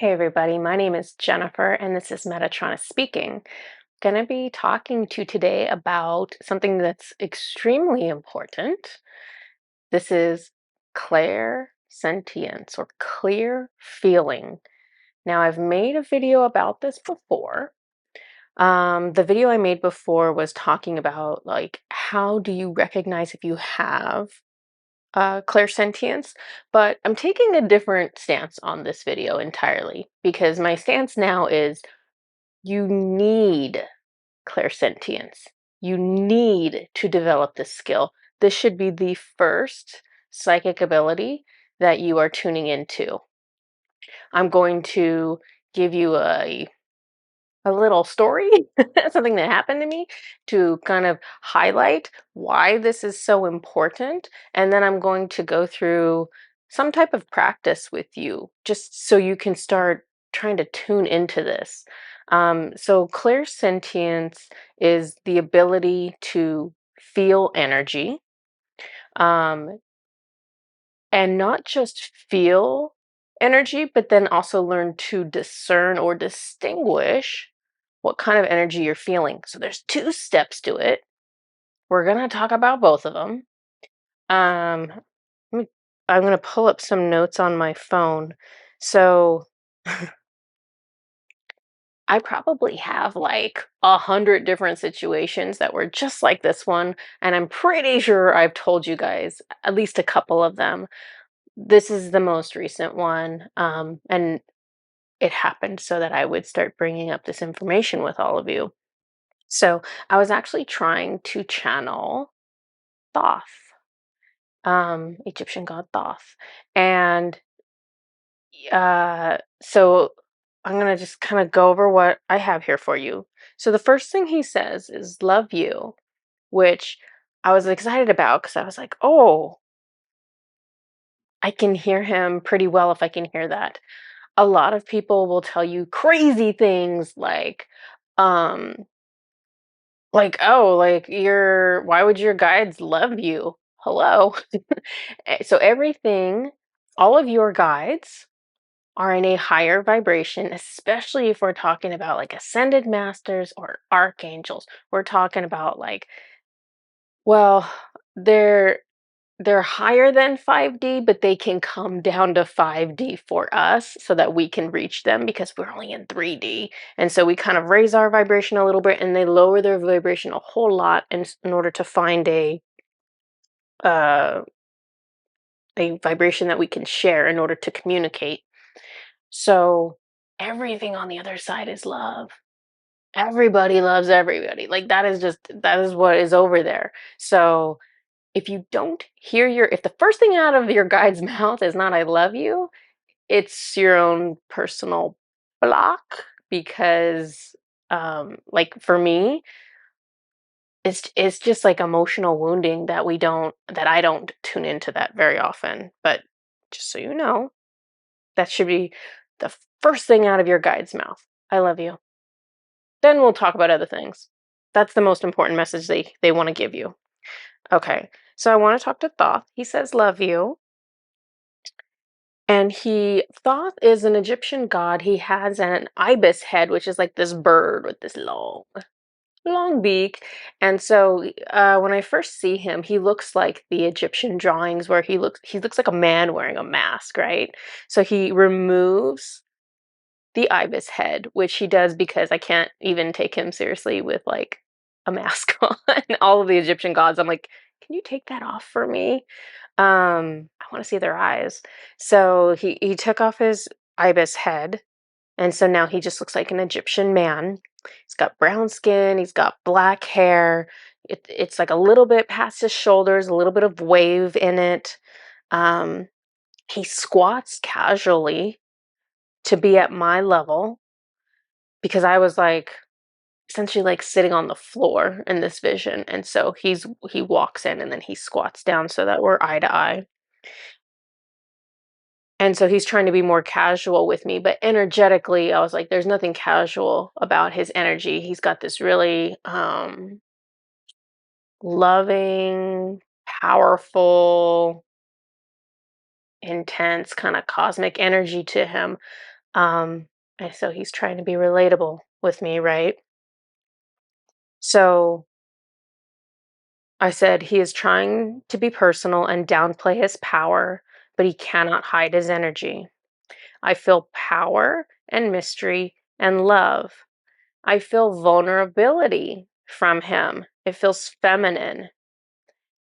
Hey everybody, my name is Jennifer and this is Metatron speaking. Going to be talking to you today about something that's extremely important. This is clairsentience or clear feeling. Now, I've made a video about this before. The video I made before was talking about how do you recognize if you have clairsentience, but I'm taking a different stance on this video entirely because my stance now is you need clairsentience. You need to develop this skill. This should be the first psychic ability that you are tuning into. I'm going to give you a little story, something that happened to me to kind of highlight why this is so important. And then I'm going to go through some type of practice with you just so you can start trying to tune into this. So, clairsentience is the ability to feel energy um, and not just feel energy, but then also learn to discern or distinguish what kind of energy you're feeling. So there's two steps to it. We're gonna talk about both of them. Um, let me, I'm gonna pull up some notes on my phone. So I probably have like 100 different situations that were just like this one, and I'm pretty sure I've told you guys at least a couple of them. This is the most recent one, and it happened so that I would start bringing up this information with all of you. So I was actually trying to channel Thoth, Egyptian god Thoth. And so I'm going to just kind of go over what I have here for you. So the first thing he says is love you, which I was excited about because I was like, oh, I can hear him pretty well if I can hear that. A lot of people will tell you crazy things um, oh, why would your guides love you? Hello. So everything, all of your guides are in a higher vibration, especially if we're talking about like ascended masters or archangels. We're talking about well, they're they're higher than 5D, but they can come down to 5D for us so that we can reach them because we're only in 3D. And so we kind of raise our vibration a little bit and they lower their vibration a whole lot in order to find uh, a vibration that we can share in order to communicate. So everything on the other side is love. Everybody loves everybody. Like that is what is over there. So if you don't hear if the first thing out of your guide's mouth is not I love you, it's your own personal block because like for me, it's just like emotional wounding that I don't tune into that very often. But just so you know, that should be the first thing out of your guide's mouth. I love you. Then we'll talk about other things. That's the most important message they want to give you. Okay. So I want to talk to Thoth. He says love you. And Thoth is an Egyptian god. He has an ibis head, which is like this bird with this long beak. And so when I first see him, he looks like the Egyptian drawings where he looks like a man wearing a mask, right? So he removes the ibis head, which he does because I can't even take him seriously with like a mask on. All of the Egyptian gods, I'm like, can you take that off for me? I want to see their eyes. So he took off his ibis head, and so now he just looks like an Egyptian man. He's got brown skin, he's got black hair. It's like a little bit past his shoulders, a little bit of wave in it. Um, he squats casually to be at my level because I was like essentially like sitting on the floor in this vision. And so he walks in and then he squats down so that we're eye to eye. And so he's trying to be more casual with me, but energetically, I was like, there's nothing casual about his energy. He's got this really loving, powerful, intense kind of cosmic energy to him. Um, and so he's trying to be relatable with me, right? So I said he is trying to be personal and downplay his power, but he cannot hide his energy. I feel power and mystery and love. I feel vulnerability from him. It feels feminine.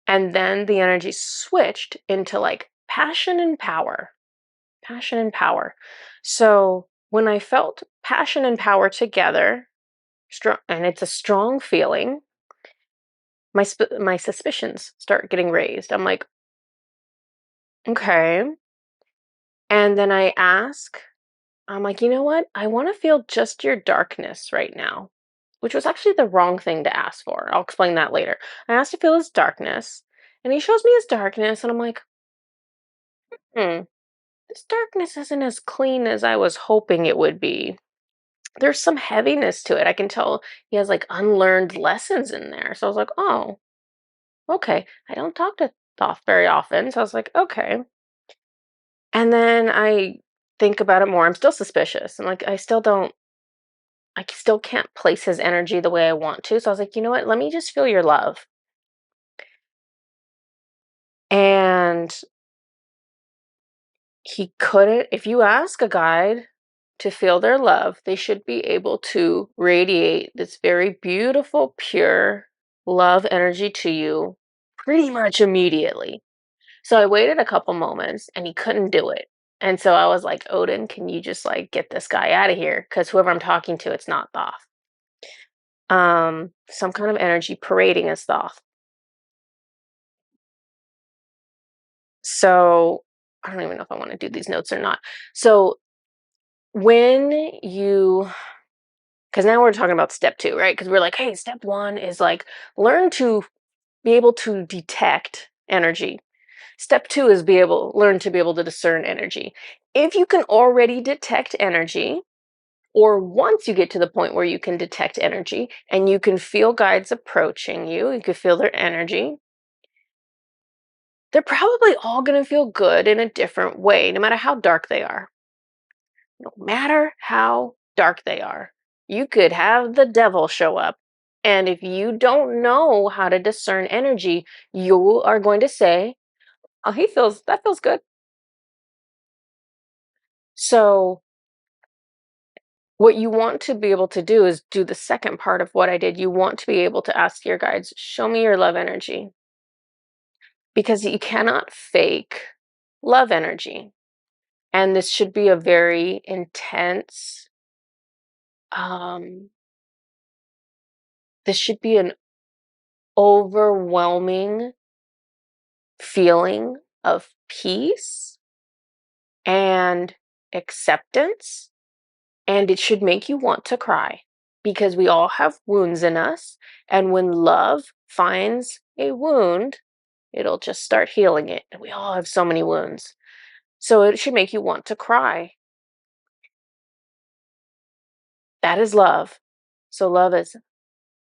And then the energy switched into like passion and power. Passion and power. So when I felt passion and power together, strong, and it's a strong feeling, my suspicions start getting raised. I'm like, okay. And then I'm like, you know what? I want to feel just your darkness right now, which was actually the wrong thing to ask for. I'll explain that later. I asked to feel his darkness, and he shows me his darkness, and I'm like, hmm, this darkness isn't as clean as I was hoping it would be. There's some heaviness to it. I can tell he has like unlearned lessons in there. So I was like, oh, okay. I don't talk to Thoth very often. So I was like, okay. And then I think about it more. I'm still suspicious. I'm like, I still can't place his energy the way I want to. So I was like, you know what? Let me just feel your love. And he couldn't, if you ask a guide to feel their love, they should be able to radiate this very beautiful, pure love energy to you pretty much immediately. So I waited a couple moments and he couldn't do it. And so I was like, Odin, can you just like get this guy out of here? Because whoever I'm talking to, it's not Thoth. Some kind of energy parading as Thoth. So I don't even know if I want to do these notes or not. So when you, because now we're talking about step 2, right? Because we're like, hey, step 1 is like learn to be able to detect energy. Step 2 is learn to be able to discern energy. If you can already detect energy, or once you get to the point where you can detect energy and you can feel guides approaching you, you can feel their energy, they're probably all going to feel good in a different way, no matter how dark they are. No matter how dark they are. You could have the devil show up. And if you don't know how to discern energy, you are going to say, oh, that feels good. So what you want to be able to do is do the second part of what I did. You want to be able to ask your guides, show me your love energy. Because you cannot fake love energy. And this should be a very intense, um, this should be an overwhelming feeling of peace and acceptance. And it should make you want to cry because we all have wounds in us. And when love finds a wound, it'll just start healing it. And we all have so many wounds. So it should make you want to cry. That is love. So love is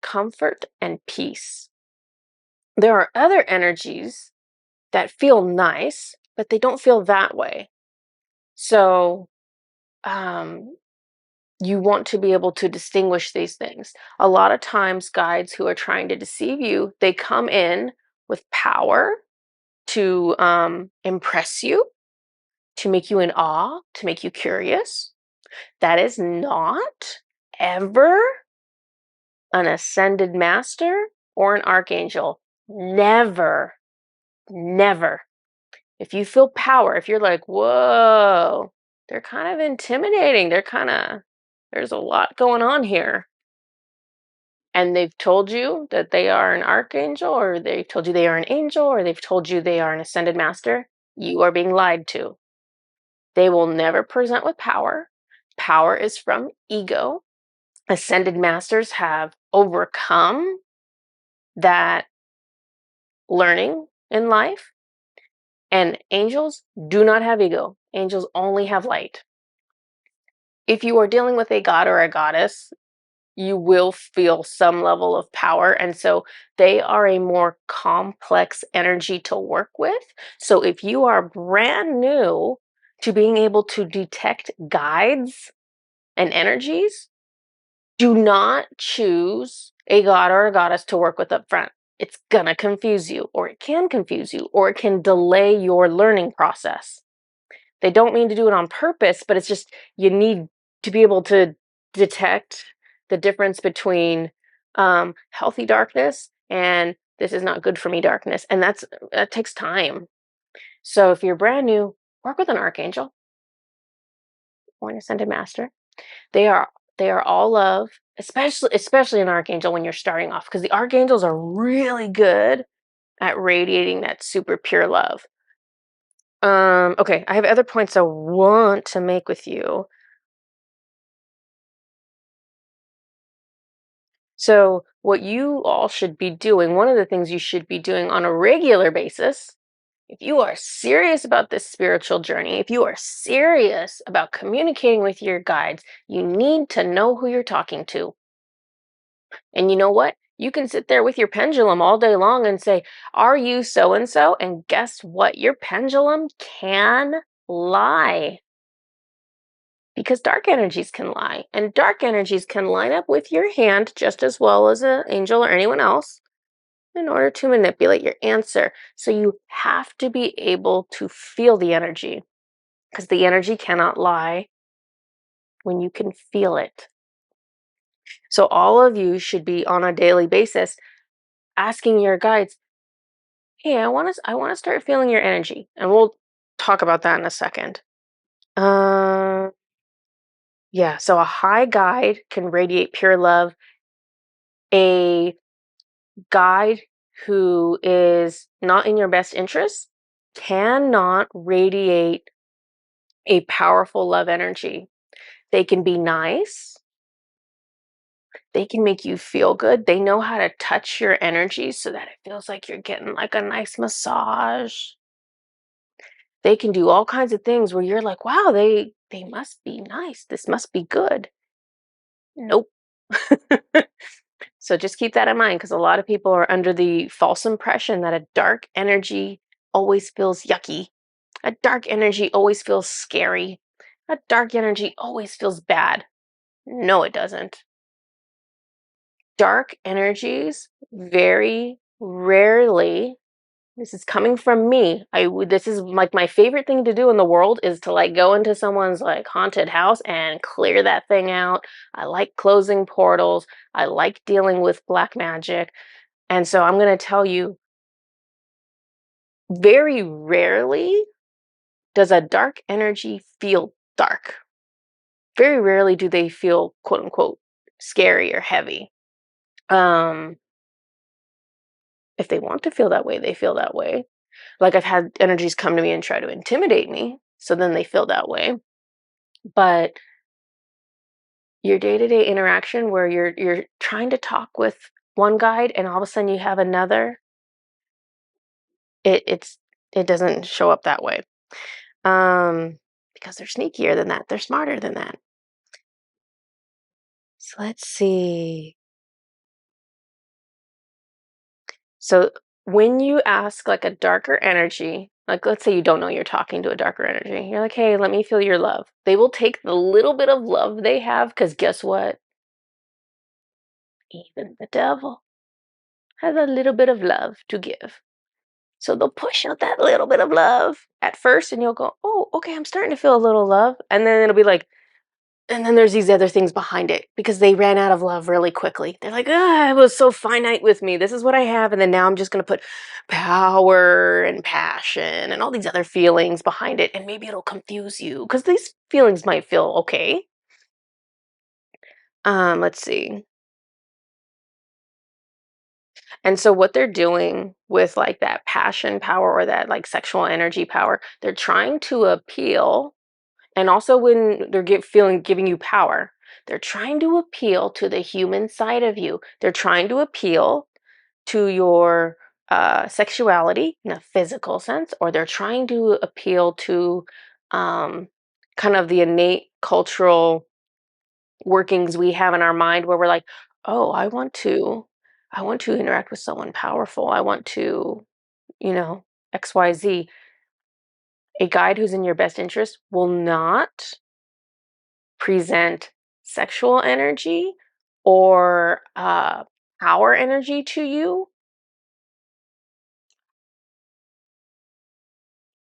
comfort and peace. There are other energies that feel nice, but they don't feel that way. So um, you want to be able to distinguish these things. A lot of times, guides who are trying to deceive you, they come in with power to impress you, to make you in awe, to make you curious. That is not ever an ascended master or an archangel. Never, never. If you feel power, if you're like, whoa, they're kind of intimidating, there's a lot going on here. And they've told you that they are an archangel, or they've told you they are an angel, or they've told you they are an ascended master, you are being lied to. They will never present with power. Power is from ego. Ascended masters have overcome that learning in life. And angels do not have ego. Angels only have light. If you are dealing with a god or a goddess, you will feel some level of power. And so they are a more complex energy to work with. So if you are brand new to being able to detect guides and energies, do not choose a god or a goddess to work with up front. It's gonna confuse you, or it can confuse you, or it can delay your learning process. They don't mean to do it on purpose, but it's just you need to be able to detect the difference between healthy darkness and this is not good for me darkness, and that takes time. So if you're brand new, work with an archangel or an ascended master. They are they are all love, especially an archangel when you're starting off, because the archangels are really good at radiating that super pure love. Okay, I have other points I want to make with you. So, what you all should be doing, one of the things you should be doing on a regular basis, if you are serious about this spiritual journey, if you are serious about communicating with your guides, you need to know who you're talking to. And you know what? You can sit there with your pendulum all day long and say, "Are you so and so?" And guess what? Your pendulum can lie because dark energies can lie. And dark energies can line up with your hand just as well as an angel or anyone else in order to manipulate your answer. So you have to be able to feel the energy because the energy cannot lie when you can feel it. So all of you should be on a daily basis asking your guides, "Hey, I want to start feeling your energy." And we'll talk about that in a second. Uh, yeah, so a high guide can radiate pure love. A guide who is not in your best interest cannot radiate a powerful love energy. They can be nice, they can make you feel good. They know how to touch your energy so that it feels like you're getting like a nice massage. They can do all kinds of things where you're like, "Wow, they must be nice. This must be good." Nope. So just keep that in mind because a lot of people are under the false impression that a dark energy always feels yucky. A dark energy always feels scary. A dark energy always feels bad. No, it doesn't. Dark energies very rarely, this is coming from me. This is like my favorite thing to do in the world is to like go into someone's like haunted house and clear that thing out. I like closing portals. I like dealing with black magic. And so I'm going to tell you, very rarely does a dark energy feel dark. Very rarely do they feel quote unquote scary or heavy. Um, if they want to feel that way, they feel that way. Like I've had energies come to me and try to intimidate me, so then they feel that way. But your day-to-day interaction where you're trying to talk with one guide and all of a sudden you have another, it doesn't show up that way. Because they're sneakier than that. They're smarter than that. So let's see. So when you ask like a darker energy, like let's say you don't know you're talking to a darker energy, you're like, "Hey, let me feel your love." They will take the little bit of love they have because guess what? Even the devil has a little bit of love to give. So they'll push out that little bit of love at first, and you'll go, "Oh, okay, I'm starting to feel a little love." And then it'll be like, and then there's these other things behind it because they ran out of love really quickly. They're like, "Ah, it was so finite with me. This is what I have." And then now I'm just going to put power and passion and all these other feelings behind it. And maybe it'll confuse you because these feelings might feel okay. Let's see. And so what they're doing with like that passion power or that like sexual energy power, they're trying to appeal. And also when they're giving you power, they're trying to appeal to the human side of you. They're trying to appeal to your sexuality in a physical sense, or they're trying to appeal to um, kind of the innate cultural workings we have in our mind where we're like, "Oh, I want to interact with someone powerful. I want to, you know, XYZ." A guide who's in your best interest will not present sexual energy or power energy to you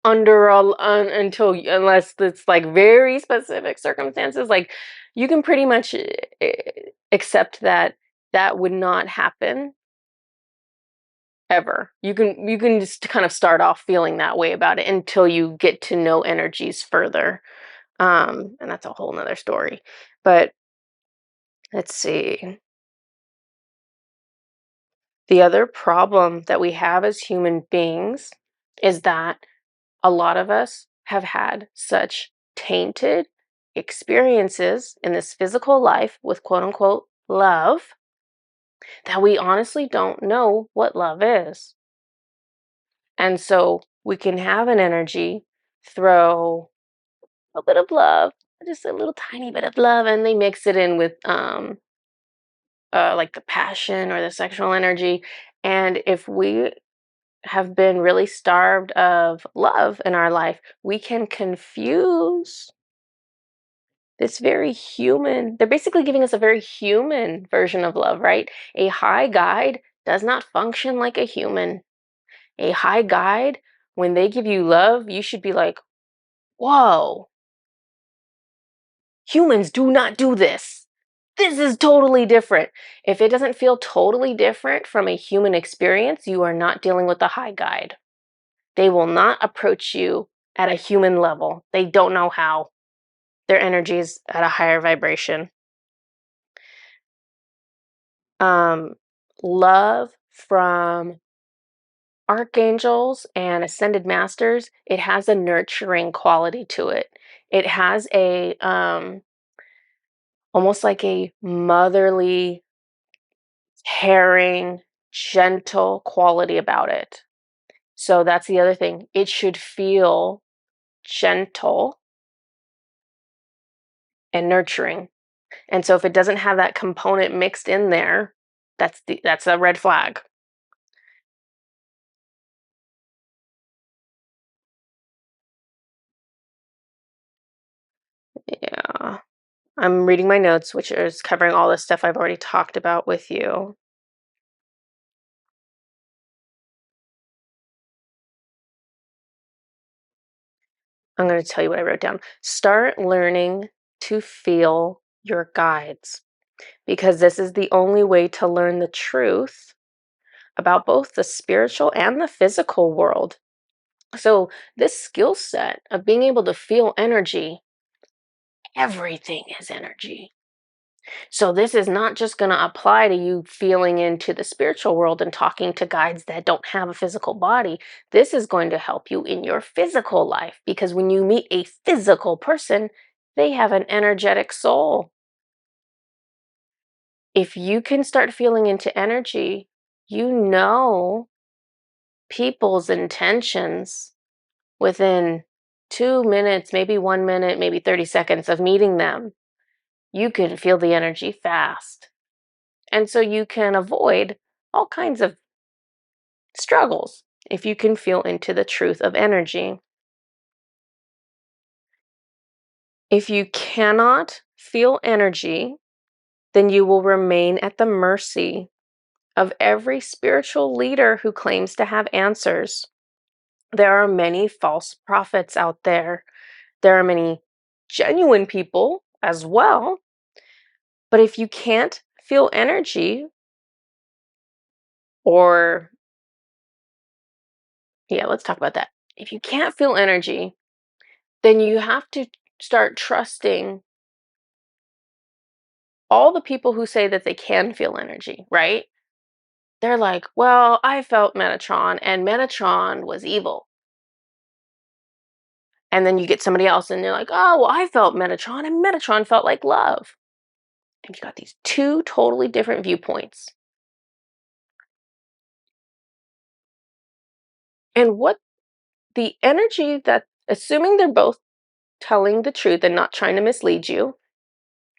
unless it's like very specific circumstances. Like, you can pretty much accept that that would not happen ever. You can just kind of start off feeling that way about it until you get to know energies further. And that's a whole nother story. But let's see. The other problem that we have as human beings is that a lot of us have had such tainted experiences in this physical life with quote unquote love that we honestly don't know what love is. And so we can have an energy, throw a bit of love, just a little tiny bit of love, and they mix it in with like the passion or the sexual energy. And if we have been really starved of love in our life, we can confuse this very human, they're basically giving us a very human version of love, right? A high guide does not function like a human. A high guide, when they give you love, you should be like, whoa, humans do not do this. This is totally different. If it doesn't feel totally different from a human experience, you are not dealing with a high guide. They will not approach you at a human level. They don't know how. Their energy is at a higher vibration. Love from archangels and ascended masters, it has a nurturing quality to it. It has a almost like a motherly, caring, gentle quality about it. So that's the other thing. It should feel gentle and nurturing. And so if it doesn't have that component mixed in there, that's a red flag. Yeah. I'm reading my notes, which is covering all the stuff I've already talked about with you. I'm going to tell you what I wrote down. Start learning to feel your guides, because this is the only way to learn the truth about both the spiritual and the physical world. So, this skill set of being able to feel energy, everything is energy. So, this is not just going to apply to you feeling into the spiritual world and talking to guides that don't have a physical body. This is going to help you in your physical life, because when you meet a physical person, they have an energetic soul. If you can start feeling into energy, you know people's intentions within 2 minutes, maybe 1 minute, maybe 30 seconds of meeting them. You can feel the energy fast. And so you can avoid all kinds of struggles if you can feel into the truth of energy. If you cannot feel energy, then you will remain at the mercy of every spiritual leader who claims to have answers. There are many false prophets out there. There are many genuine people as well. But if you can't feel energy, or yeah, let's talk about that. If you can't feel energy, then you have to start trusting all the people who say that they can feel energy, right? They're like, well, I felt Metatron and Metatron was evil. And then you get somebody else and they're like, oh, well, I felt Metatron and Metatron felt like love. And you got these two totally different viewpoints. And what the energy that, assuming they're both telling the truth and not trying to mislead you,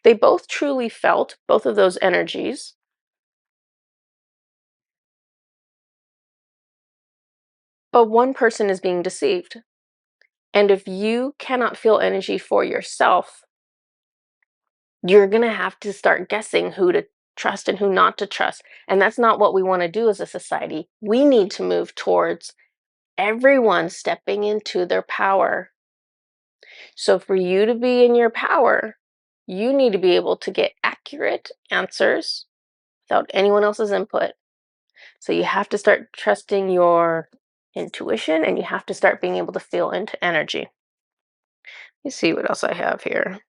they both truly felt both of those energies. But one person is being deceived. And if you cannot feel energy for yourself, you're going to have to start guessing who to trust and who not to trust. And that's not what we want to do as a society. We need to move towards everyone stepping into their power. So for you to be in your power, you need to be able to get accurate answers without anyone else's input. So you have to start trusting your intuition, and you have to start being able to feel into energy. Let me see what else I have here.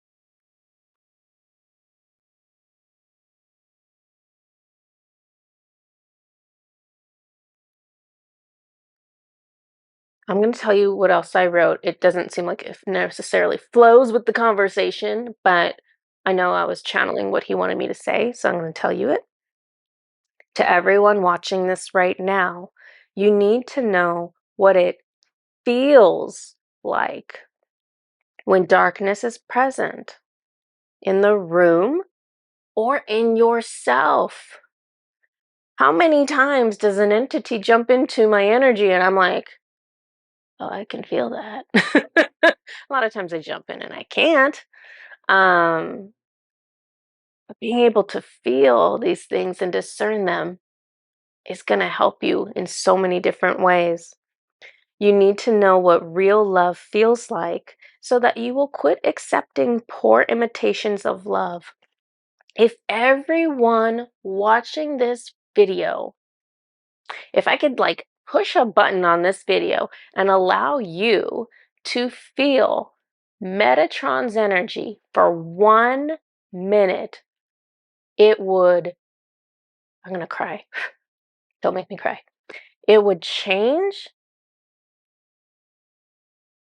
I'm going to tell you what else I wrote. It doesn't seem like it necessarily flows with the conversation, but I know I was channeling what he wanted me to say, so I'm going to tell you it. To everyone watching this right now, you need to know what it feels like when darkness is present in the room or in yourself. How many times does an entity jump into my energy and I'm like, oh, I can feel that. A lot of times I jump in and I can't. But being able to feel these things and discern them is going to help you in so many different ways. You need to know what real love feels like so that you will quit accepting poor imitations of love. If everyone watching this video, if I could like push a button on this video and allow you to feel Metatron's energy for 1 minute, it would, I'm going to cry. Don't make me cry. It would change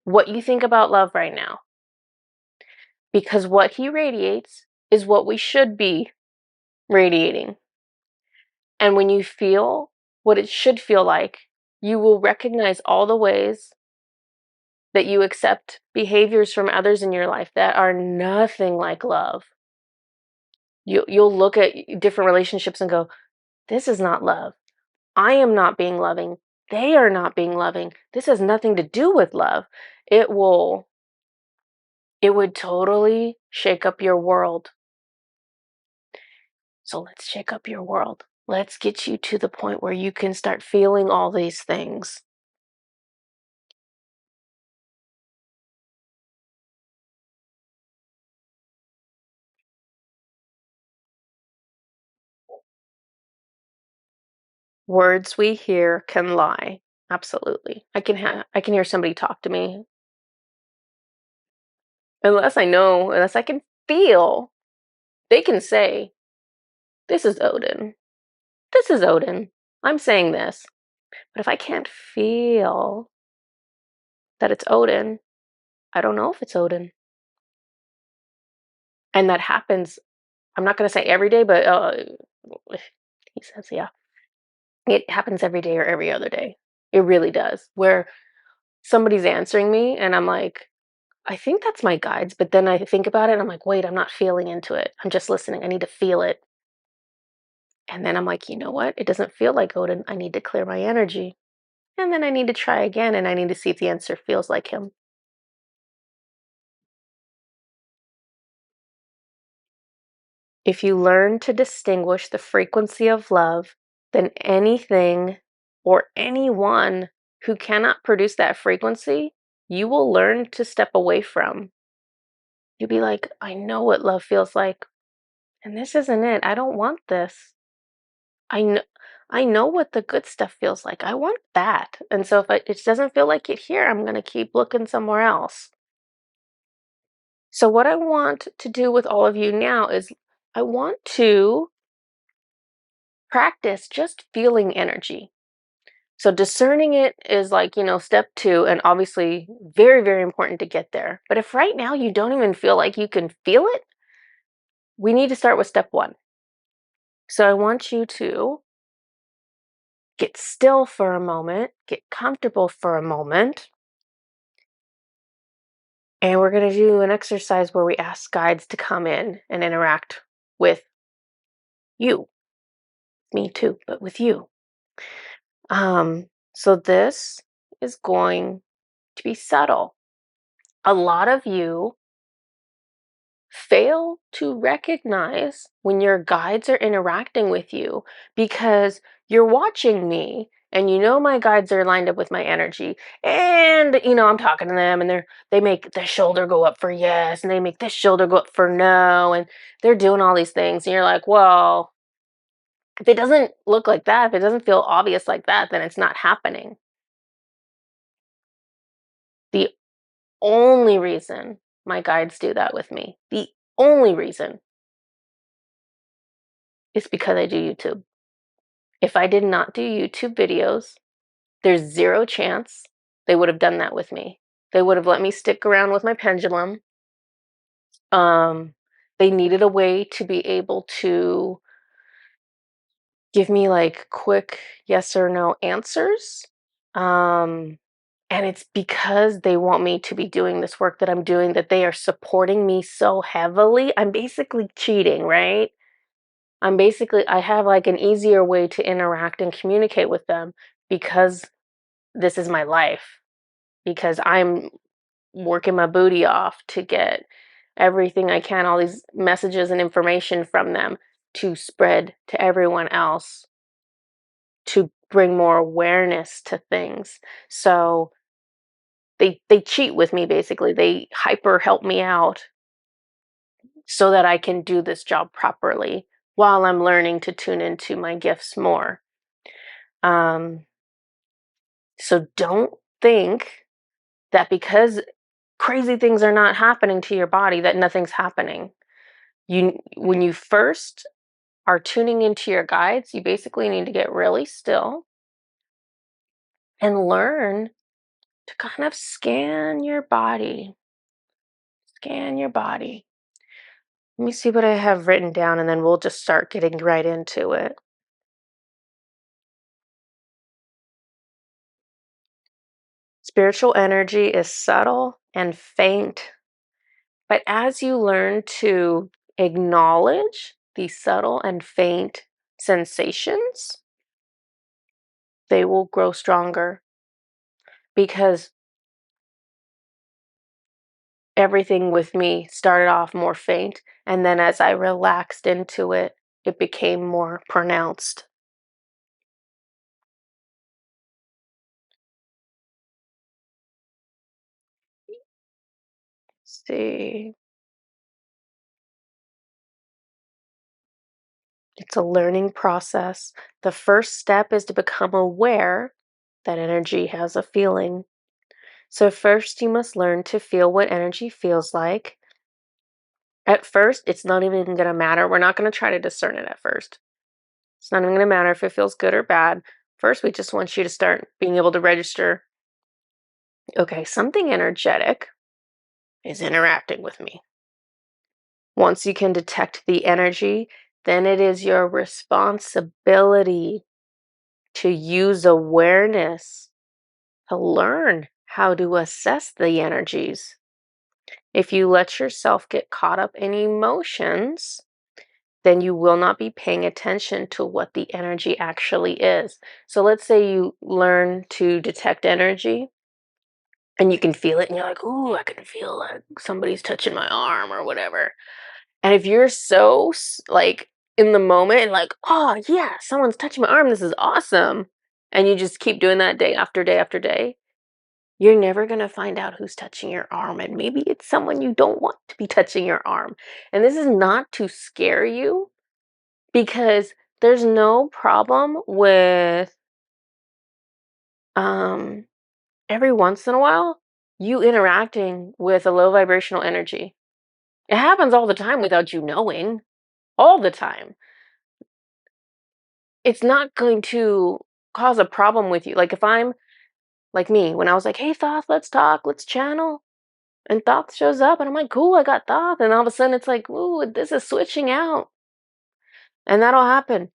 what you think about love right now. Because what he radiates is what we should be radiating. And when you feel what it should feel like, you will recognize all the ways that you accept behaviors from others in your life that are nothing like love. You'll look at different relationships and go, this is not love. I am not being loving. They are not being loving. This has nothing to do with love. It would totally shake up your world. So let's shake up your world. Let's get you to the point where you can start feeling all these things. Words we hear can lie. Absolutely. I can hear somebody talk to me. Unless I can feel, they can say, this is Odin. This is Odin. I'm saying this. But if I can't feel that it's Odin, I don't know if it's Odin. And that happens, I'm not going to say every day, but he says, yeah. It happens every day or every other day. It really does. Where somebody's answering me and I'm like, I think that's my guides. But then I think about it and I'm like, wait, I'm not feeling into it. I'm just listening. I need to feel it. And then I'm like, you know what? It doesn't feel like Odin. I need to clear my energy. And then I need to try again and I need to see if the answer feels like him. If you learn to distinguish the frequency of love, then anything or anyone who cannot produce that frequency, you will learn to step away from. You'll be like, I know what love feels like, and this isn't it. I don't want this. I know, I know what the good stuff feels like. I want that. And so if it doesn't feel like it here, I'm going to keep looking somewhere else. So what I want to do with all of you now is I want to practice just feeling energy. So discerning it is like, step 2, and obviously very, very important to get there. But if right now you don't even feel like you can feel it, we need to start with step 1. So I want you to get still for a moment, get comfortable for a moment. And we're going to do an exercise where we ask guides to come in and interact with you. Me too, but with you. So this is going to be subtle. a lot of you fail to recognize when your guides are interacting with you because you're watching me and you know my guides are lined up with my energy, and I'm talking to them and they make the shoulder go up for yes and they make this shoulder go up for no, and they're doing all these things and you're like, well, if it doesn't look like that, if it doesn't feel obvious like that, then it's not happening. The only reason my guides do that with me, the only reason, is because I do YouTube. If I did not do YouTube videos, there's zero chance they would have done that with me. They would have let me stick around with my pendulum. They needed a way to be able to give me like quick yes or no answers. And it's because they want me to be doing this work that I'm doing that they are supporting me so heavily. I'm basically cheating, right? I have like an easier way to interact and communicate with them because this is my life, because I'm working my booty off to get everything I can, all these messages and information from them to spread to everyone else, to bring more awareness to things. So they cheat with me basically. They hyper help me out so that I can do this job properly while I'm learning to tune into my gifts more. So don't think that because crazy things are not happening to your body that nothing's happening. When you first are tuning into your guides, you basically need to get really still and learn to kind of scan your body. Scan your body. Let me see what I have written down and then we'll just start getting right into it. Spiritual energy is subtle and faint, but as you learn to acknowledge these subtle and faint sensations, they will grow stronger because everything with me started off more faint, and then as I relaxed into it, it became more pronounced. Let's see. It's a learning process. The first step is to become aware that energy has a feeling. So, first, you must learn to feel what energy feels like. At first, it's not even going to matter. We're not going to try to discern it at first. It's not even going to matter if it feels good or bad. First, we just want you to start being able to register, okay, something energetic is interacting with me. Once you can detect the energy, then it is your responsibility to use awareness to learn how to assess the energies. If you let yourself get caught up in emotions, then you will not be paying attention to what the energy actually is. So let's say you learn to detect energy and you can feel it and you're like, ooh, I can feel like somebody's touching my arm or whatever. And if you're so like in the moment and like, oh yeah, someone's touching my arm, this is awesome, and you just keep doing that day after day after day, you're never going to find out who's touching your arm. And maybe it's someone you don't want to be touching your arm. And this is not to scare you, because there's no problem with every once in a while you interacting with a low vibrational energy. It happens all the time without you knowing, all the time. It's not going to cause a problem with you. Like if I'm like me, when I was like, hey Thoth, let's talk, let's channel. And Thoth shows up and I'm like, cool, I got Thoth. And all of a sudden it's like, ooh, this is switching out. And that'll happen.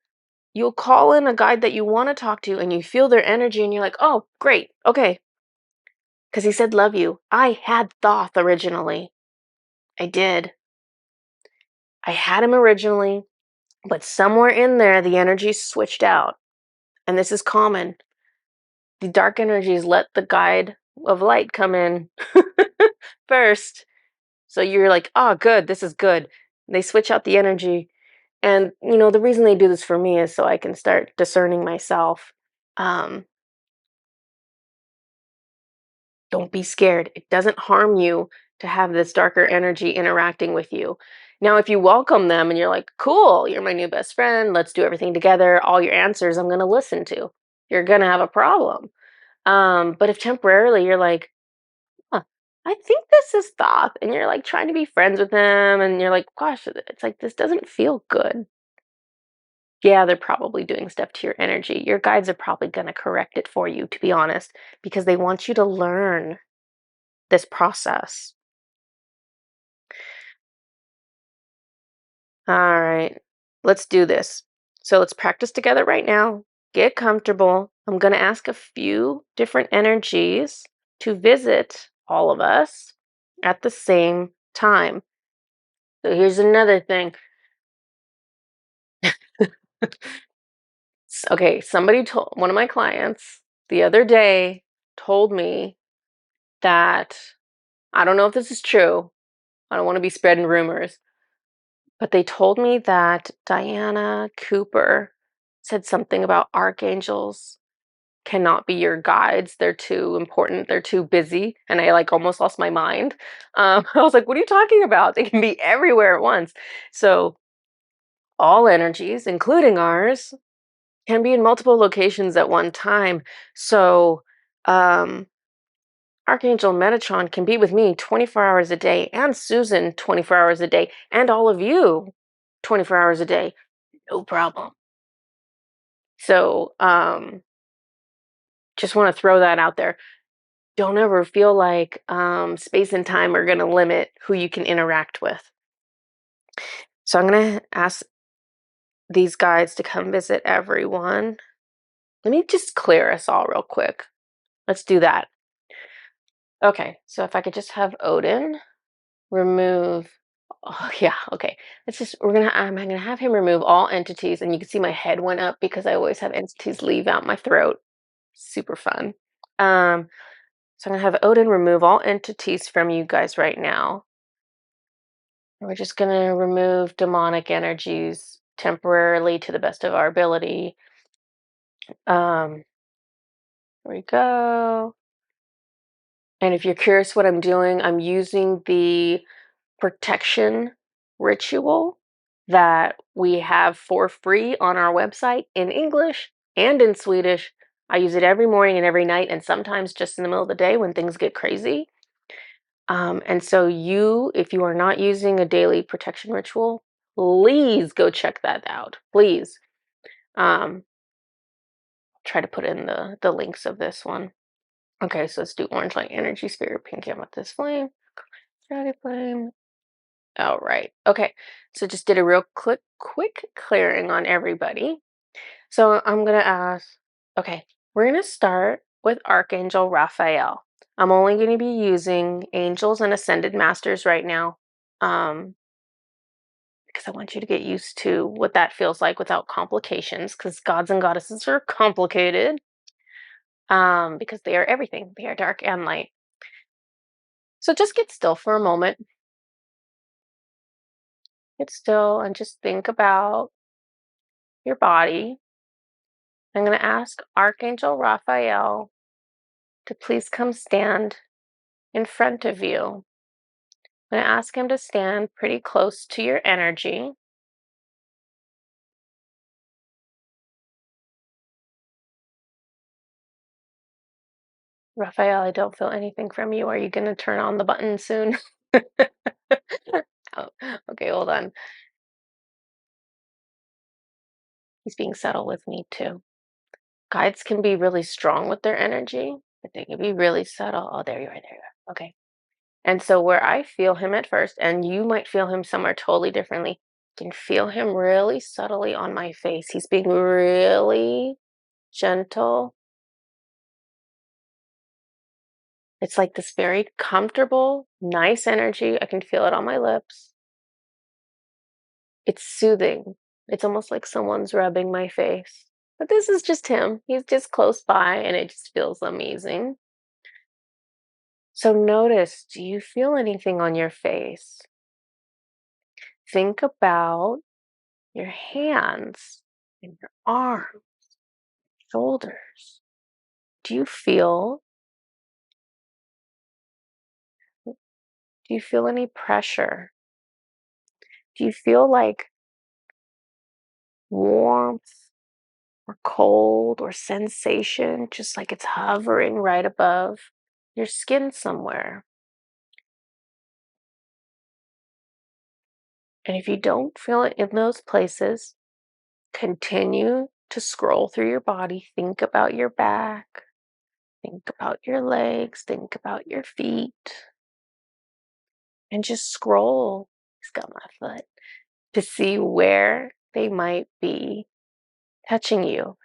You'll call in a guide that you want to talk to and you feel their energy and you're like, oh, great, okay. Because he said, love you. I had Thoth originally. I did. I had him originally, but somewhere in there, the energy switched out. And this is common. The dark energies let the guide of light come in first. So you're like, oh, good, this is good. They switch out the energy. And, the reason they do this for me is so I can start discerning myself. Um, don't be scared. It doesn't harm you to have this darker energy interacting with you. Now, if you welcome them and you're like, cool, you're my new best friend, let's do everything together, all your answers I'm going to listen to, you're going to have a problem. But if temporarily you're like, huh, I think this is thought, and you're like trying to be friends with them, and you're like, gosh, it's like this doesn't feel good. Yeah, they're probably doing stuff to your energy. Your guides are probably going to correct it for you, to be honest, because they want you to learn this process. All right, let's do this. So let's practice together right now. Get comfortable. I'm going to ask a few different energies to visit all of us at the same time. So here's another thing. Okay, somebody told one of my clients the other day told me that I don't know if this is true. I don't want to be spreading rumors, but they told me that Diana Cooper said something about archangels cannot be your guides. They're too important. They're too busy. And I like almost lost my mind. I was like, what are you talking about? They can be everywhere at once. So all energies, including ours, can be in multiple locations at one time. So um, Archangel Metatron can be with me 24 hours a day, and Susan 24 hours a day, and all of you 24 hours a day. No problem. So just want to throw that out there. Don't ever feel like space and time are going to limit who you can interact with. So I'm going to ask these guides to come visit everyone. Let me just clear us all real quick. Let's do that. Okay, so if I could just have Odin remove. Oh, yeah, okay. I'm gonna have him remove all entities, and you can see my head went up because I always have entities leave out my throat. Super fun. So I'm gonna have Odin remove all entities from you guys right now. We're just gonna remove demonic energies temporarily to the best of our ability. Here we go. And if you're curious what I'm doing, I'm using the protection ritual that we have for free on our website in English and in Swedish. I use it every morning and every night, and sometimes just in the middle of the day when things get crazy. And so, if you are not using a daily protection ritual, please go check that out. Please. Um, Try to put in the links of this one. Okay, so let's do orange light energy spirit, pink amethyst flame, dragon flame. All right. Okay. So just did a real quick clearing on everybody. So I'm gonna ask. Okay, we're gonna start with Archangel Raphael. I'm only going to be using angels and ascended masters right now, because I want you to get used to what that feels like without complications. Because gods and goddesses are complicated. Because they are everything. They are dark and light. So just get still for a moment. Get still and just think about your body. I'm going to ask Archangel Raphael to please come stand in front of you. I'm going to ask him to stand pretty close to your energy. Raphael, I don't feel anything from you. Are you going to turn on the button soon? Oh, okay, hold on. He's being subtle with me too. Guides can be really strong with their energy, but they can be really subtle. Oh, there you are, there you are. Okay. And so where I feel him at first, and you might feel him somewhere totally differently, I can feel him really subtly on my face. He's being really gentle. It's like this very comfortable, nice energy. I can feel it on my lips. It's soothing. It's almost like someone's rubbing my face. But this is just him. He's just close by, and it just feels amazing. So notice, do you feel anything on your face? Think about your hands and your arms, shoulders. Do you feel do you feel any pressure? Do you feel like warmth or cold or sensation, just like it's hovering right above your skin somewhere? And if you don't feel it in those places, continue to scroll through your body. Think about your back, think about your legs, think about your feet, and just scroll. He's got my foot to see where they might be touching you.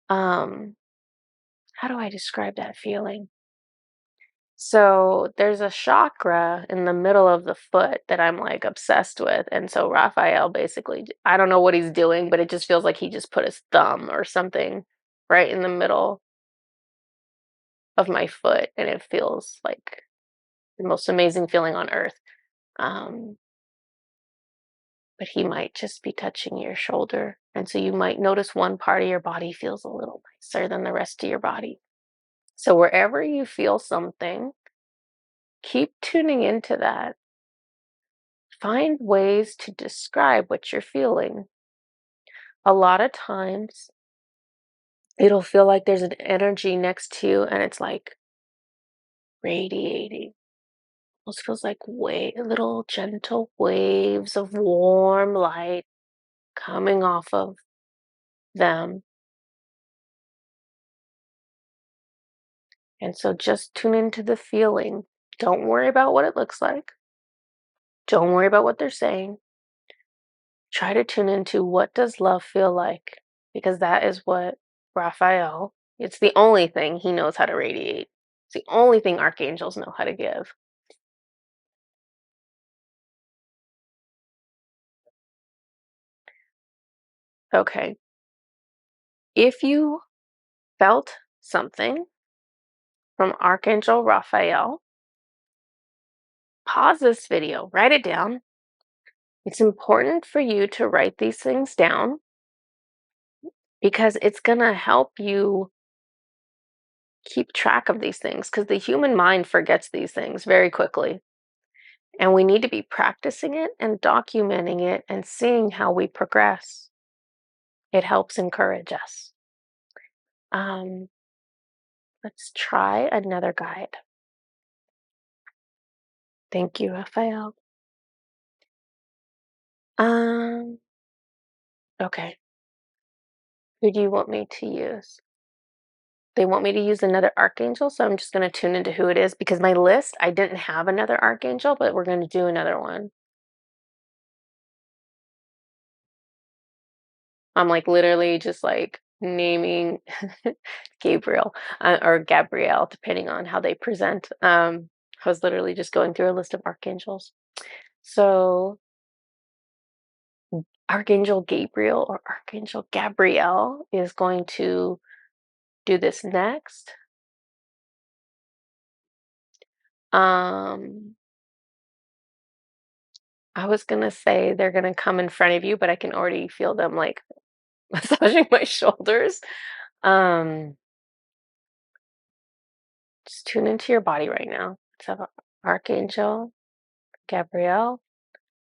Um, how do I describe that feeling? So there's a chakra in the middle of the foot that I'm like obsessed with. And so Raphael basically, I don't know what he's doing, but it just feels like he just put his thumb or something right in the middle of my foot. And it feels like the most amazing feeling on earth. Um, but he might just be touching your shoulder. And so you might notice one part of your body feels a little nicer than the rest of your body. So wherever you feel something, keep tuning into that. Find ways to describe what you're feeling. A lot of times, it'll feel like there's an energy next to you and it's like radiating. Almost feels like little gentle waves of warm light coming off of them. And so just tune into the feeling. Don't worry about what it looks like. Don't worry about what they're saying. Try to tune into what does love feel like? Because that is what Raphael, it's the only thing he knows how to radiate. It's the only thing archangels know how to give. Okay. If you felt something from Archangel Raphael, pause this video, write it down. It's important for you to write these things down because it's going to help you keep track of these things because the human mind forgets these things very quickly. And we need to be practicing it and documenting it and seeing how we progress. It helps encourage us. Um, let's try another guide. Thank you, Raphael. Um, okay. Who do you want me to use? They want me to use another archangel, so I'm just going to tune into who it is because my list, I didn't have another archangel, but we're going to do another one. I'm like literally just like naming Gabriel or Gabriel, depending on how they present. I was literally just going through a list of archangels. So, Archangel Gabriel or Archangel Gabriel is going to do this next. Um, I was gonna say they're gonna come in front of you, but I can already feel them like massaging my shoulders. Um, just tune into your body right now. Let's have Archangel Gabriel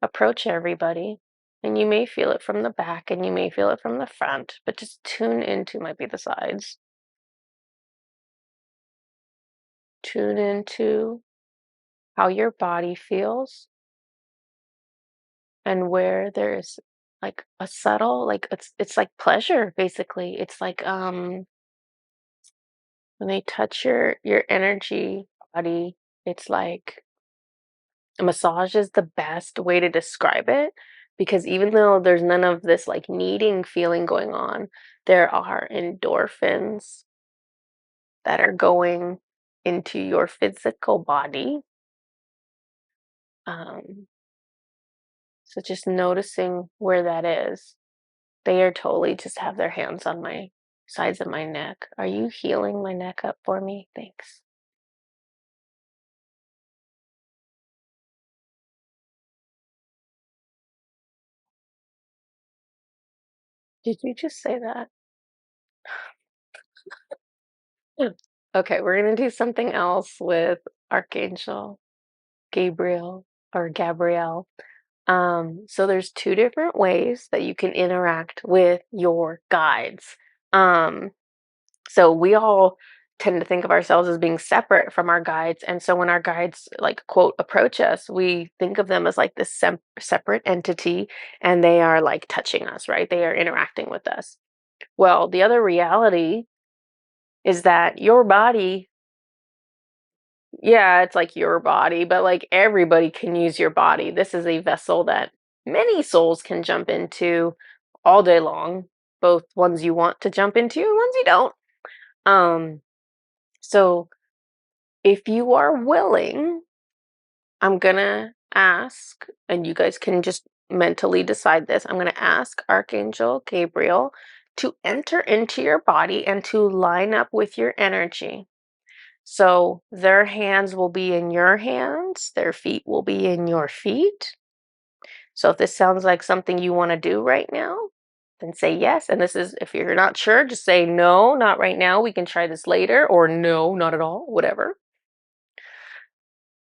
approach everybody. And you may feel it from the back and you may feel it from the front, but just tune into might be the sides. Tune into how your body feels and where there's like a subtle like it's like pleasure basically. It's like when they touch your energy body, it's like a massage is the best way to describe it because even though there's none of this like needing feeling going on, there are endorphins that are going into your physical body. Um, so just noticing where that is. They are totally just have their hands on my sides of my neck. Are you healing my neck up for me? Thanks. Did you just say that? Yeah. Okay, we're gonna do something else with Archangel Gabriel or Gabrielle. So there's two different ways that you can interact with your guides. Um, so we all tend to think of ourselves as being separate from our guides, and so when our guides like quote approach us, we think of them as like this separate entity, and they are like touching us, right? They are interacting with us. Well, the other reality is that your body, yeah, it's like your body, but like everybody can use your body. This is a vessel that many souls can jump into all day long, both ones you want to jump into and ones you don't. Um, so if you are willing, I'm gonna ask, and you guys can just mentally decide this. I'm gonna ask Archangel Gabriel to enter into your body and to line up with your energy. So their hands will be in your hands, their feet will be in your feet. So if this sounds like something you want to do right now, then say yes. And this is, if you're not sure, just say no, not right now. We can try this later, or no, not at all, whatever.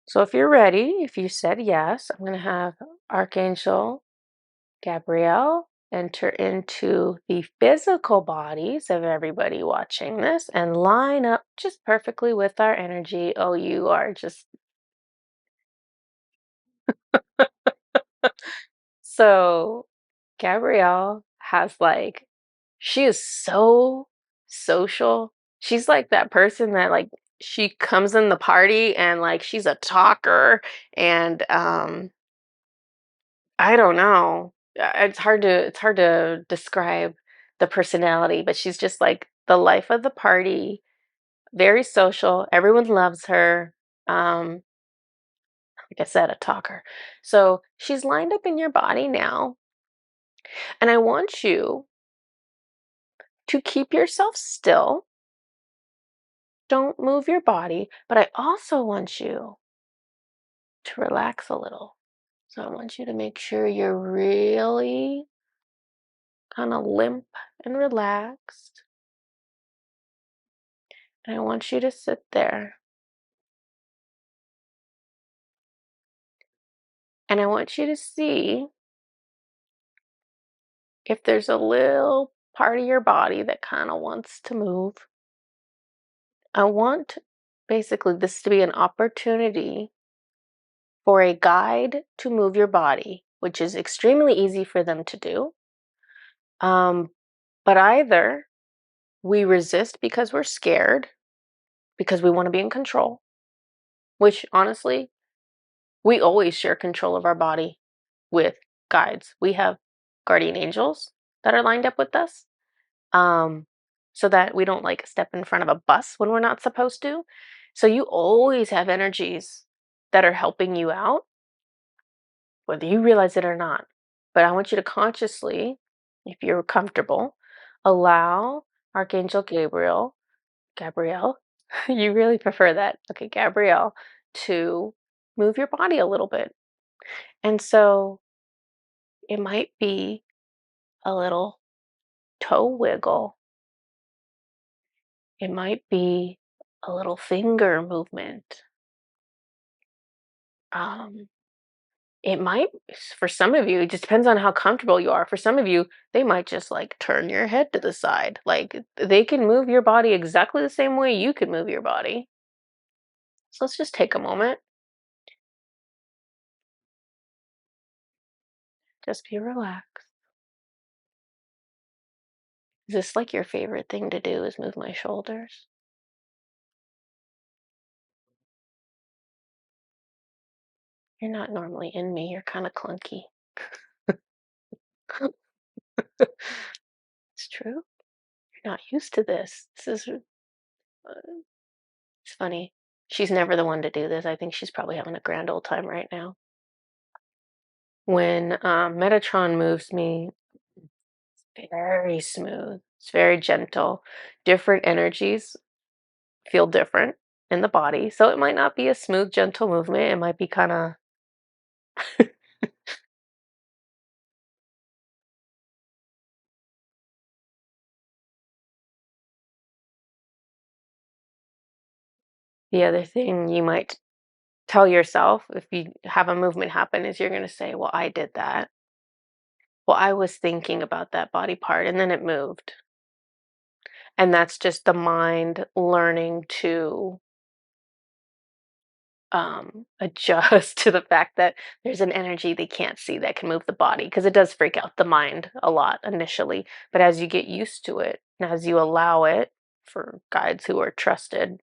So if you're ready, if you said yes, I'm going to have Archangel Gabriel enter into the physical bodies of everybody watching this and line up just perfectly with our energy. Oh, you are just so Gabrielle has like, she is so social. She's like that person that like she comes in the party and like she's a talker and I don't know. It's hard to describe the personality, but she's just like the life of the party, very social. Everyone loves her. Um like I said, a talker. So she's lined up in your body now. And I want you to keep yourself still. Don't move your body, but I also want you to relax a little. So I want you to make sure you're really kind of limp and relaxed. And I want you to sit there. And I want you to see if there's a little part of your body that kind of wants to move. I want basically this to be an opportunity for a guide to move your body, which is extremely easy for them to do. But either we resist because we're scared, because we want to be in control, which honestly, we always share control of our body with guides. We have guardian angels that are lined up with us, um, so that we don't like step in front of a bus when we're not supposed to. So you always have energies that are helping you out, whether you realize it or not. But I want you to consciously, if you're comfortable, allow Archangel Gabriel, you really prefer that. Okay, Gabrielle, to move your body a little bit. And so it might be a little toe wiggle. It might be a little finger movement. Um, it might, for some of you, it just depends on how comfortable you are. For some of you, they might just like turn your head to the side. Like they can move your body exactly the same way you can move your body. So let's just take a moment. Just be relaxed. Is this like your favorite thing to do is move my shoulders? You're not normally in me. You're kind of clunky. It's true. You're not used to this. This is it's funny. She's never the one to do this. I think she's probably having a grand old time right now. When Metatron moves me, very smooth. It's very gentle. Different energies feel different in the body. So it might not be a smooth, gentle movement. It might be kind of The other thing you might tell yourself if you have a movement happen is you're going to say, well, I did that. Well, I was thinking about that body part and then it moved. And that's just the mind learning to adjust to the fact that there's an energy they can't see that can move the body, because it does freak out the mind a lot initially. But as you get used to it and as you allow it, for guides who are trusted,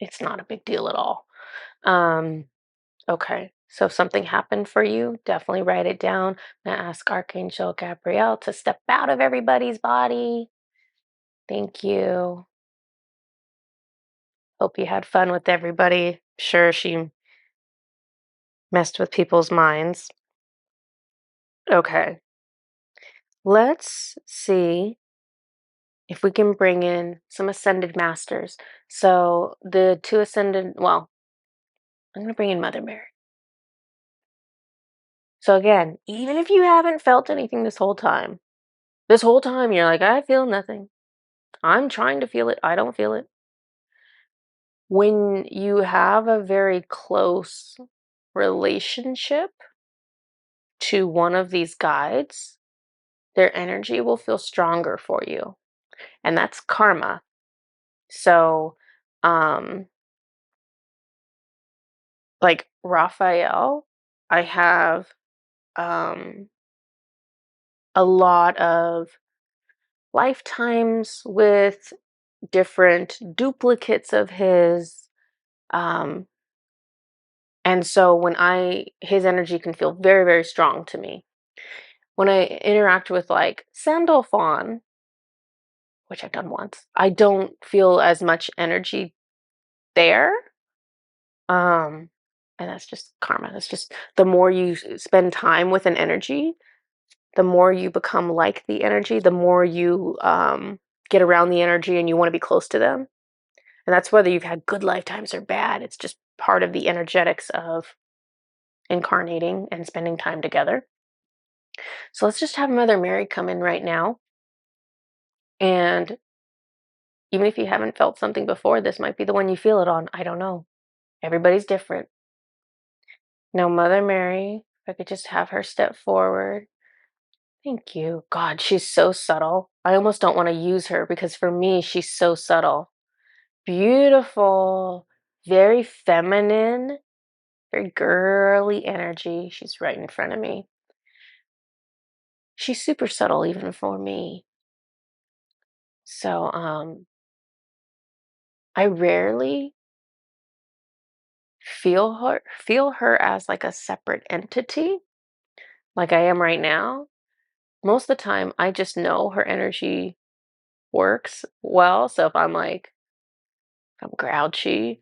it's not a big deal at all. Um, okay, so if something happened for you, definitely write it down. I'm gonna ask Archangel Gabriel to step out of everybody's body. Thank you. Hope you had fun with everybody. Sure, she messed with people's minds. Okay, let's see if we can bring in some ascended masters. So the two ascended, well, I'm going to bring in Mother Mary. So again, even if you haven't felt anything this whole time you're like, I feel nothing. I'm trying to feel it. I don't feel it. When you have a very close relationship to one of these guides, their energy will feel stronger for you. And that's karma. So, like Raphael, I have um, a lot of lifetimes with different duplicates of his. Um, and so his energy can feel very, very strong to me. When I interact with like Sandalphon, which I've done once, I don't feel as much energy there. Um, and that's just karma. That's just the more you spend time with an energy, the more you become like the energy, the more you get around the energy and you want to be close to them. And that's whether you've had good lifetimes or bad. It's just part of the energetics of incarnating and spending time together. So let's just have Mother Mary come in right now. And even if you haven't felt something before, this might be the one you feel it on. I don't know. Everybody's different. Now, Mother Mary, if I could just have her step forward. Thank you. God, she's so subtle. I almost don't want to use her because for me, she's so subtle. Beautiful, very feminine, very girly energy. She's right in front of me. She's super subtle even for me. So, I rarely feel her as like a separate entity like I am right now. Most of the time, I just know her energy works well. So if I'm grouchy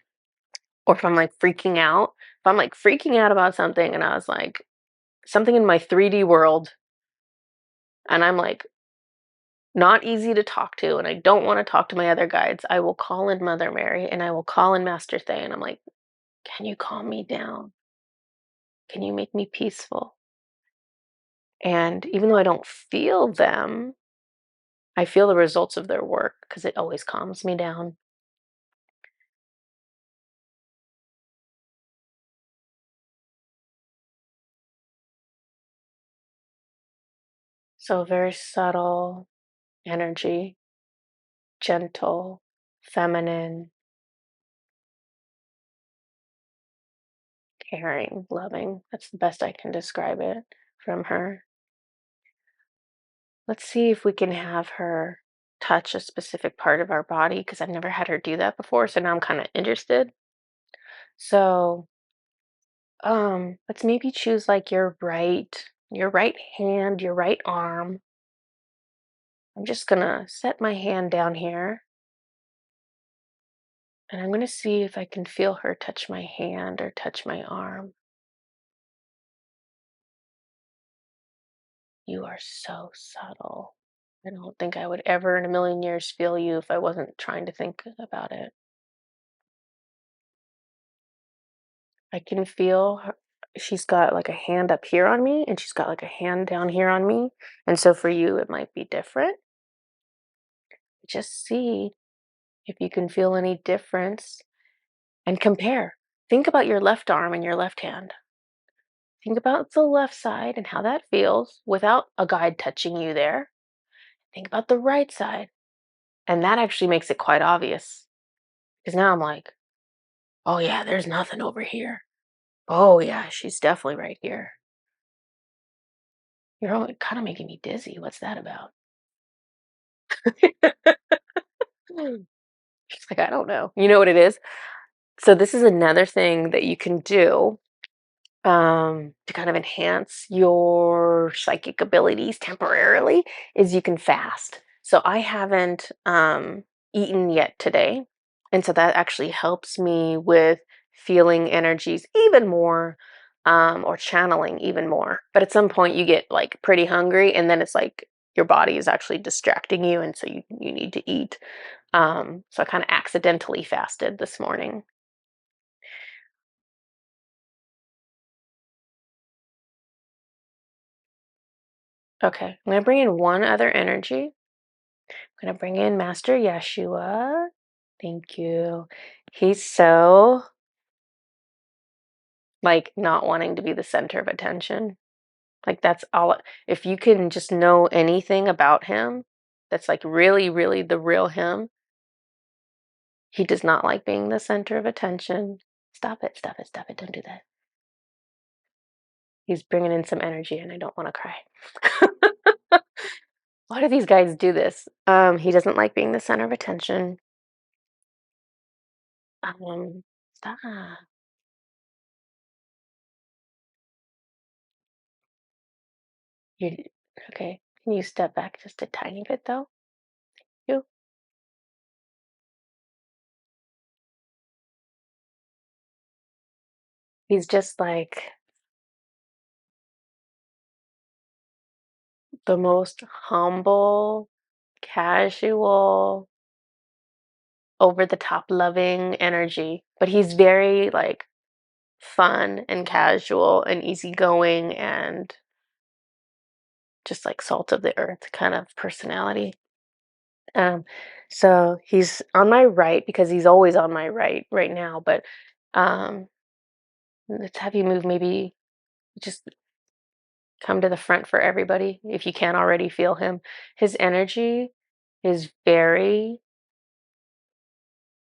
or if I'm like freaking out, if I'm like freaking out about something and I was like something in my 3D world and I'm like not easy to talk to and I don't want to talk to my other guides, I will call in Mother Mary and I will call in Master Thay and I'm like, can you calm me down? Can you make me peaceful? And even though I don't feel them, I feel the results of their work because it always calms me down. So very subtle energy, gentle, feminine, caring, loving. That's the best I can describe it from her. Let's see if we can have her touch a specific part of our body because I've never had her do that before. So now I'm kind of interested. So, let's maybe choose like your right hand, your right arm. I'm just gonna set my hand down here and I'm gonna see if I can feel her touch my hand or touch my arm. You are so subtle. I don't think I would ever in a million years feel you if I wasn't trying to think about it. I can feel her. She's got like a hand up here on me, and she's got like a hand down here on me. And so for you, it might be different. Just see if you can feel any difference. and compare. Think about your left arm and your left hand. Think about the left side and how that feels without a guide touching you there. Think about the right side. And that actually makes it quite obvious. Because now I'm like, oh yeah, there's nothing over here. Oh yeah, she's definitely right here. You're kind of making me dizzy. What's that about? She's like, I don't know. You know what it is? So this is another thing that you can do to kind of enhance your psychic abilities temporarily is you can fast. So I haven't eaten yet today. And so that actually helps me with feeling energies even more or channeling even more. But at some point you get like pretty hungry and then it's like your body is actually distracting you. And so you need to eat. So I kind of accidentally fasted this morning. Okay, I'm going to bring in one other energy. I'm going to bring in Master Yeshua. Thank you. He's so like not wanting to be the center of attention. Like that's all. If you can just know anything about him, that's like really, really the real him. He does not like being the center of attention. Stop it, stop it, stop it. Don't do that. He's bringing in some energy and I don't want to cry. Why do these guys do this? He doesn't like being the center of attention. Stop. You okay? Can you step back just a tiny bit though? You. He's just like the most humble, casual, over the top loving energy, but he's very like fun and casual and easygoing and just like salt of the earth kind of personality. Um, so he's on my right because he's always on my right now, but um, let's have you move maybe just come to the front for everybody if you can't already feel him. His energy is very,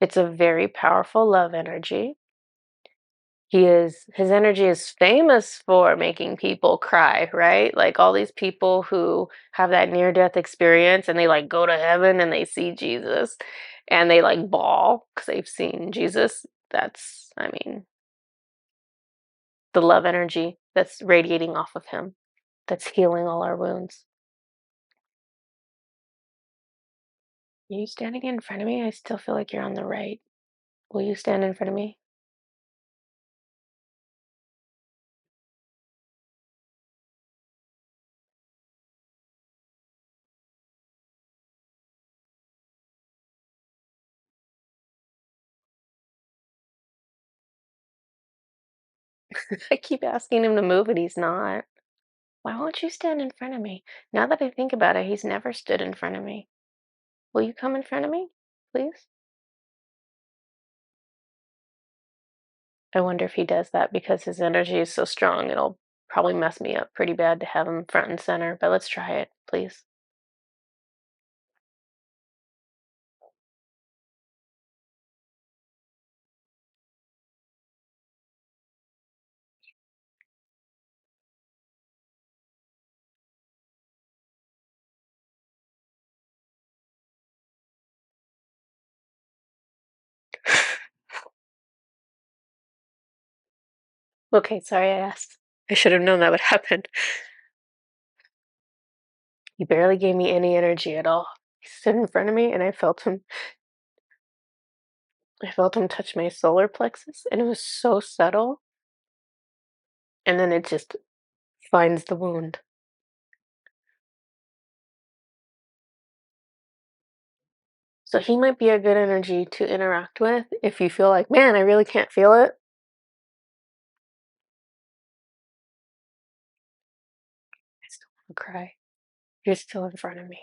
it's a very powerful love energy. His energy is famous for making people cry, right? Like all these people who have that near death experience and they like go to heaven and they see Jesus and they like bawl because they've seen Jesus. That's, I mean, the love energy that's radiating off of him, that's healing all our wounds. Are you standing in front of me? I still feel like you're on the right. Will you stand in front of me? I keep asking him to move and he's not. Why won't you stand in front of me? Now that I think about it, he's never stood in front of me. Will you come in front of me, please? I wonder if he does that because his energy is so strong, it'll probably mess me up pretty bad to have him front and center, but let's try it, please. Okay, sorry I asked. I should have known that would happen. He barely gave me any energy at all. He stood in front of me and I felt him touch my solar plexus and it was so subtle. And then it just finds the wound. So he might be a good energy to interact with if you feel like, man, I really can't feel it. I still want to cry. You're still in front of me.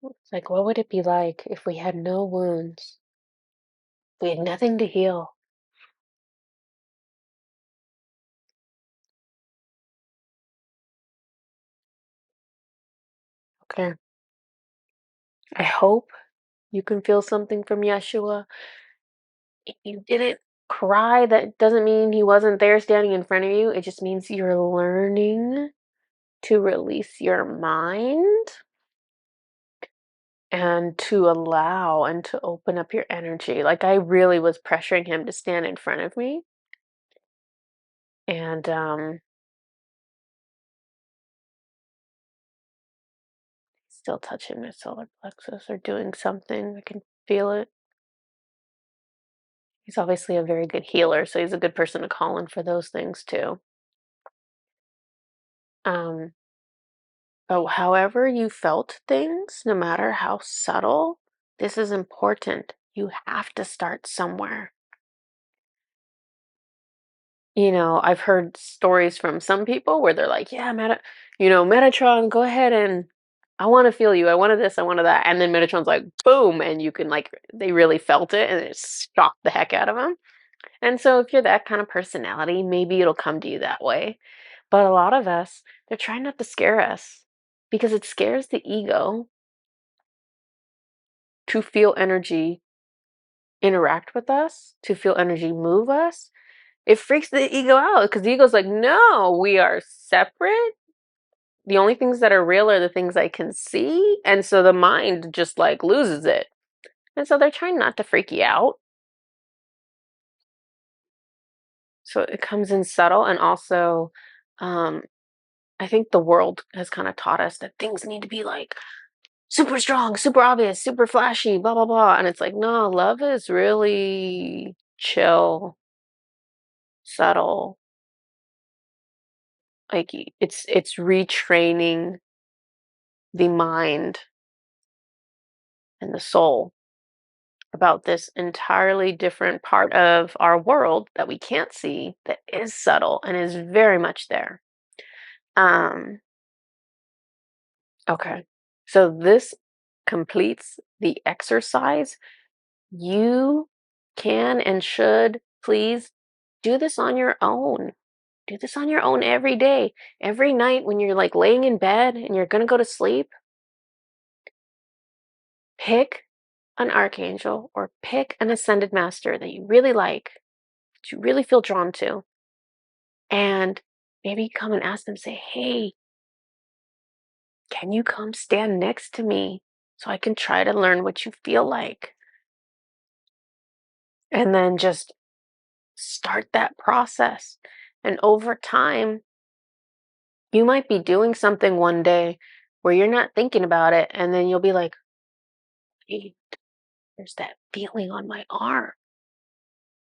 It's like, what would it be like if we had no wounds? We had nothing to heal. Okay. I hope you can feel something from Yeshua. If you didn't cry, that doesn't mean he wasn't there standing in front of you. It just means you're learning to release your mind and to allow and to open up your energy. Like I really was pressuring him to stand in front of me. And still touching my solar plexus or doing something. I can feel it. He's obviously a very good healer, so he's a good person to call in for those things too. Um, but however you felt things, no matter how subtle, this is important. You have to start somewhere. I've heard stories from some people where they're like, yeah, Metatron, go ahead and I want to feel you. I wanted this, I wanted that. And then Metatron's like, boom. And you can they really felt it and it shocked the heck out of them. And so if you're that kind of personality, maybe it'll come to you that way. But a lot of us, they're trying not to scare us because it scares the ego to feel energy interact with us, to feel energy move us. It freaks the ego out because the ego's like, no, we are separate. The only things that are real are the things I can see. And so the mind just loses it. And so they're trying not to freak you out. So it comes in subtle. And also, I think the world has kind of taught us that things need to be super strong, super obvious, super flashy, blah, blah, blah. And it's like, no, love is really chill, subtle. It's retraining the mind and the soul about this entirely different part of our world that we can't see that is subtle and is very much there. Um, okay. So this completes the exercise. You can and should please do this on your own. Do this on your own every day. Every night when you're laying in bed and you're going to go to sleep, pick an archangel or pick an ascended master that you really like, that you really feel drawn to, and maybe come and ask them, say, hey, can you come stand next to me so I can try to learn what you feel like? And then just start that process. And over time, you might be doing something one day where you're not thinking about it, and then you'll be like, hey, there's that feeling on my arm.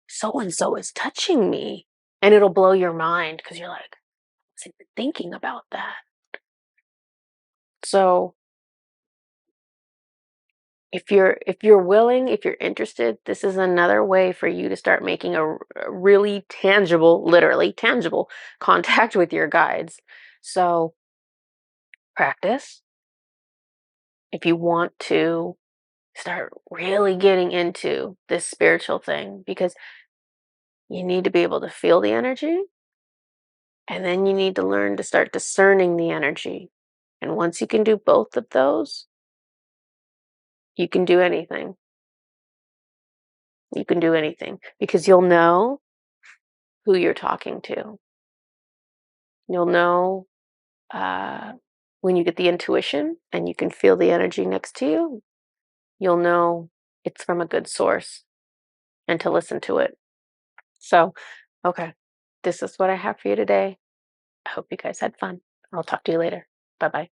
So and so is touching me. And it'll blow your mind because you're like, I wasn't even thinking about that. So if you're willing, if you're interested, this is another way for you to start making a really tangible, literally tangible contact with your guides. So practice. If you want to start really getting into this spiritual thing, because you need to be able to feel the energy, and then you need to learn to start discerning the energy. And once you can do both of those, you can do anything. You can do anything because you'll know who you're talking to. You'll know when you get the intuition and you can feel the energy next to you, you'll know it's from a good source and to listen to it. So, okay, this is what I have for you today. I hope you guys had fun. I'll talk to you later. Bye bye.